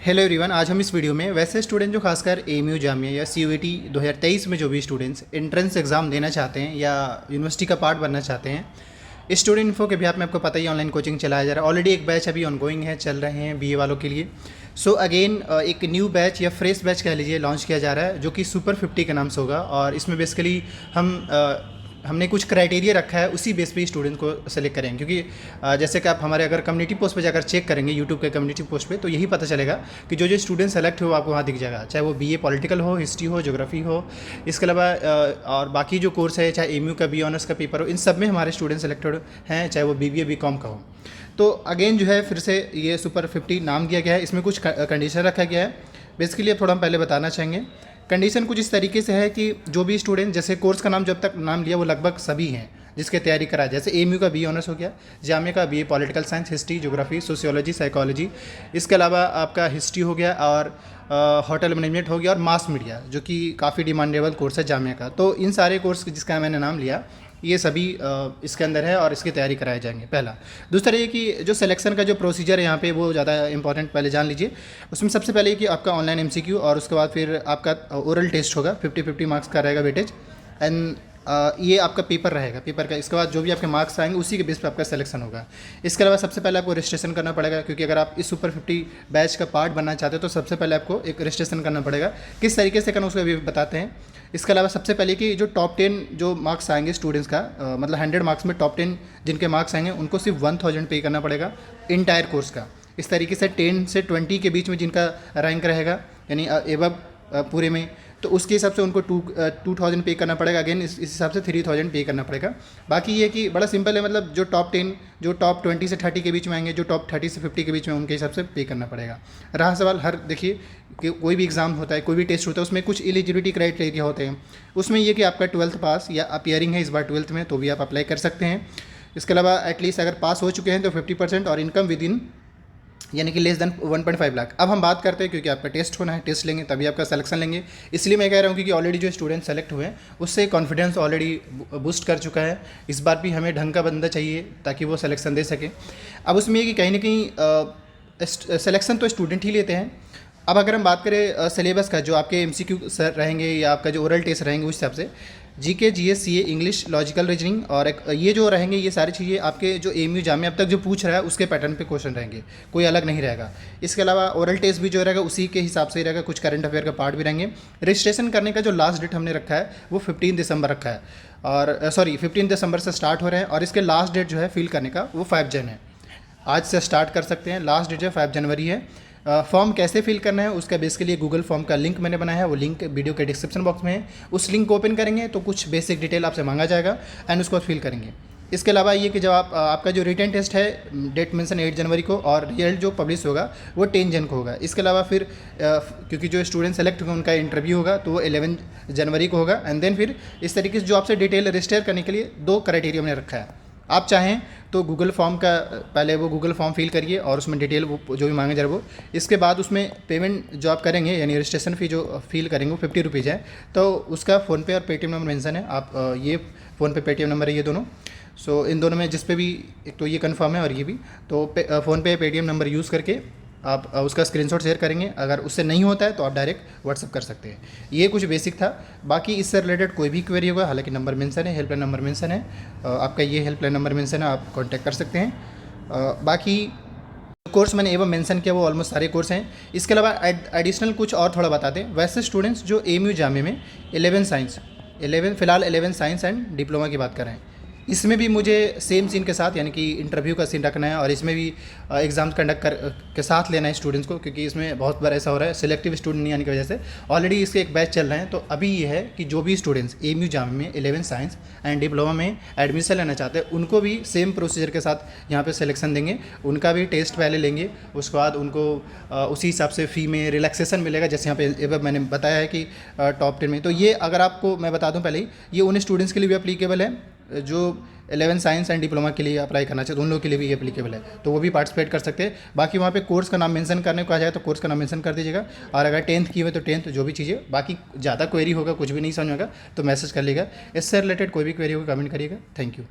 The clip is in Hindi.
हेलो एवरीवन, आज हम इस वीडियो में वैसे स्टूडेंट जो खासकर एएमयू जामिया या सीयूईटी 2023 में जो भी स्टूडेंट्स एंट्रेंस एग्ज़ाम देना चाहते हैं या यूनिवर्सिटी का पार्ट बनना चाहते हैं, स्टूडेंट इन्फो के भी में आपको पता ही ऑनलाइन कोचिंग चलाया जा रहा है। ऑलरेडी एक बैच अभी ऑनगोइंग है, चल रहे हैं बीए वालों के लिए। सो अगेन एक न्यू बैच या फ्रेश बैच कह लीजिए लॉन्च किया जा रहा है, जो कि सुपर 50 के नाम से होगा। और इसमें बेसिकली हमने कुछ क्राइटेरिया रखा है, उसी बेस पे स्टूडेंट को सेलेक्ट करेंगे। क्योंकि जैसे कि आप हमारे अगर कम्युनिटी पोस्ट पे जाकर चेक करेंगे यूट्यूब के कम्युनिटी पोस्ट पे, तो यही पता चलेगा कि जो जो स्टूडेंट सेलेक्ट हो आपको वहाँ दिख जाएगा, चाहे वो बीए पॉलिटिकल हो, हिस्ट्री हो, ज्योग्राफी हो। इसके अलावा और बाकी जो कोर्स है, चाहे एमयू का बी ऑनर्स का पेपर हो, इन सब में हमारे स्टूडेंट सेलेक्टेड हैं, चाहे वो बीबीए बीकॉम का हो। तो अगेन जो है फिर से ये सुपर 50 नाम दिया गया है। इसमें कुछ कंडीशन रखा गया है। बेसिकली अब थोड़ा हम पहले बताना चाहेंगे। कंडीशन कुछ इस तरीके से है कि जो भी स्टूडेंट, जैसे कोर्स का नाम जब तक नाम लिया वो लगभग सभी हैं जिसके तैयारी करा, जैसे एमयू का बी ऑनर्स हो गया, जामिया का BA political science, history, geography, sociology, psychology. इसके अलावा आपका हिस्ट्री हो गया और होटल मैनेजमेंट हो गया और मास मीडिया, जो कि काफ़ी डिमांडेबल कोर्स है जामिया का। तो इन सारे कोर्स जिसका मैंने नाम लिया, ये सभी इसके अंदर है और इसकी तैयारी कराए जाएंगे। पहला। दूसरा ये कि जो सिलेक्शन का जो प्रोसीजर है यहाँ पे वो ज़्यादा इंपॉर्टेंट पहले जान लीजिए। उसमें सबसे पहले कि आपका ऑनलाइन एमसीक्यू और उसके बाद फिर आपका ओरल टेस्ट होगा, 50-50 मार्क्स का रहेगा वेटेज। एंड ये आपका पेपर रहेगा, पेपर का इसके बाद जो भी आपके मार्क्स आएंगे उसी के बेस पे आपका सिलेक्शन होगा। इसके अलावा सबसे पहले आपको रजिस्ट्रेशन करना पड़ेगा, क्योंकि अगर आप इस सुपर 50 बैच का पार्ट बनना चाहते हो तो सबसे पहले आपको एक रजिस्ट्रेशन करना पड़ेगा। किस तरीके से करना उसका भी बताते हैं। इसके अलावा सबसे पहले कि जो टॉप 10 जो मार्क्स आएंगे स्टूडेंट्स का, मतलब 100 मार्क्स में टॉप 10 जिनके मार्क्स आएंगे उनको सिर्फ 1000 पे करना पड़ेगा इंटायर कोर्स का। इस तरीके से 10 से 20 के बीच में जिनका रैंक रहेगा, यानी एबव पूरे में, तो उसके हिसाब से उनको 2000 पे करना पड़ेगा। अगेन इस हिसाब से 3000 पे करना पड़ेगा। बाकी ये कि बड़ा सिंपल है, मतलब जो टॉप 10, जो टॉप 20 से 30 के बीच में आएंगे, जो टॉप 30 से 50 के बीच में, उनके हिसाब से पे करना पड़ेगा। रहा सवाल, हर देखिए कि कोई भी एग्ज़ाम होता है, कोई भी टेस्ट होता है, उसमें कुछ एलिजिबिलिटी क्राइटेरिया होते हैं। उसमें ये कि आपका 12th पास या अपीयरिंग है इस बार 12th में, तो भी आप अप्लाई कर सकते हैं। इसके अलावा एटलीस्ट अगर पास हो चुके हैं तो 50% और इनकम विद इन, यानी कि लेस देन 1.5 लाख। अब हम बात करते हैं, क्योंकि आपका टेस्ट होना है, टेस्ट लेंगे तभी आपका सिलेक्शन लेंगे। इसलिए मैं कह रहा हूँ क्योंकि ऑलरेडी जो स्टूडेंट सेलेक्ट हुए हैं उससे कॉन्फिडेंस ऑलरेडी बूस्ट कर चुका है। इस बार भी हमें ढंग का बंदा चाहिए ताकि वो सिलेक्शन दे सके। अब उसमें ये कि कहीं ना कहीं सिलेक्शन तो स्टूडेंट ही लेते हैं। अब अगर हम बात करें सिलेबस का, जो आपके एमसीक्यू सर रहेंगे या आपका जो ओरल टेस्ट रहेंगे, उस हिसाब से GK, GS, CA, English, logical reasoning और ये जो रहेंगे, ये सारी चीज़ें आपके जो एमयू जामिया अब तक जो पूछ रहा है उसके पैटर्न पे क्वेश्चन रहेंगे, कोई अलग नहीं रहेगा। इसके अलावा ओरल टेस्ट भी जो रहेगा उसी के हिसाब से ही रहेगा, कुछ करंट अफेयर का पार्ट भी रहेंगे। रजिस्ट्रेशन करने का जो लास्ट डेट हमने रखा है वो 15 दिसंबर रखा है, और 15 दिसंबर से स्टार्ट हो रहे हैं। और इसके लास्ट डेट जो है फिल करने का वो 5 जन है। आज से स्टार्ट कर सकते हैं, लास्ट डेट जो 5 जनवरी है। फॉर्म कैसे फिल करना है उसका बेसिकली गूगल फॉर्म का लिंक मैंने बनाया है, वो लिंक वीडियो के डिस्क्रिप्शन बॉक्स में है। उस लिंक को ओपन करेंगे तो कुछ बेसिक डिटेल आपसे मांगा जाएगा एंड उसको फिल करेंगे। इसके अलावा ये कि जब आपका जो रिटन टेस्ट है, डेट मेंशन 8 जनवरी को, और रिजल्ट जो पब्लिश होगा वो 10 जन को होगा। इसके अलावा फिर क्योंकि जो स्टूडेंट सेलेक्ट होंगे उनका इंटरव्यू होगा तो वो 11 जनवरी को होगा। एंड देन फिर इस तरीके से जो आपसे डिटेल रजिस्टर करने के लिए 2 क्राइटेरिया हमने रखा है। आप चाहें तो गूगल फॉर्म का पहले वो गूगल फॉर्म फिल करिए और उसमें डिटेल वो जो भी मांगे जा रहा वो। इसके बाद उसमें पेमेंट जो आप करेंगे, यानी रजिस्ट्रेशन फ़ी जो फिल करेंगे वो 50 रुपीज़ है। तो उसका फ़ोनपे और पेटीएम नंबर मेंशन है। आप ये फ़ोनपे पेटीएम नंबर है ये दोनों। सो इन दोनों में जिस पे भी, एक तो ये कंफर्म है और ये भी, तो फ़ोनपे पेटीएम नंबर यूज़ करके आप उसका स्क्रीनशॉट शेयर करेंगे। अगर उससे नहीं होता है तो आप डायरेक्ट व्हाट्सअप कर सकते हैं। ये कुछ बेसिक था। बाकी इससे रिलेटेड कोई भी क्वेरी होगा, हालांकि नंबर मेंशन है, हेल्पलाइन नंबर मेंशन है, आपका ये हेल्पलाइन नंबर मेंशन है, आप कांटेक्ट कर सकते हैं। बाकी कोर्स मैंने एवं मेंशन किया वो ऑलमोस्ट सारे कोर्स हैं। इसके अलावा एडिशनल कुछ और थोड़ा बता दें। वैसे स्टूडेंट्स जो एमयू जामिया में 11 साइंस, फिलहाल 11 साइंस एंड डिप्लोमा की बात करें, इसमें भी मुझे सेम सीन के साथ, यानी कि इंटरव्यू का सीन रखना है और इसमें भी एग्ज़ाम कंडक्ट के साथ लेना है स्टूडेंट्स को, क्योंकि इसमें बहुत बार ऐसा हो रहा है सिलेक्टिव स्टूडेंट नहीं आने की वजह से। ऑलरेडी इसके एक बैच चल रहे हैं। तो अभी ये है कि जो भी स्टूडेंट्स एमयू जामिया में 11 साइंस एंड डिप्लोमा में एडमिशन लेना चाहते हैं उनको भी सेम प्रोसीजर के साथ यहाँ पर सिलेक्शन देंगे। उनका भी टेस्ट पहले लेंगे, उसके बाद उनको उसी हिसाब से फ़ी में रिलैक्सेशन मिलेगा, जैसे यहाँ पे मैंने बताया है कि टॉप 10 में। तो ये अगर आपको मैं बता दूँ पहले ही, ये उन स्टूडेंट्स के लिए भी अप्लीकेबल है जो 11 साइंस एंड डिप्लोमा के लिए अप्लाई करना चाहिए, तो उन लोगों के लिए भी ये एप्लीकेबल है, तो वो भी पार्टिसिपेट कर सकते हैं। बाकी वहाँ पे कोर्स का नाम मेंशन करने को आ जाए तो कोर्स का नाम मेंशन कर दीजिएगा, और अगर 10th की हुई तो 10th, जो भी चीज़ें। बाकी ज़्यादा क्वेरी होगा, कुछ भी नहीं समझ होगा तो मैसेज कर लीजिएगा। इससे रिलेटेड कोई भी क्वेरी होगा कमेंट करिएगा। Thank you.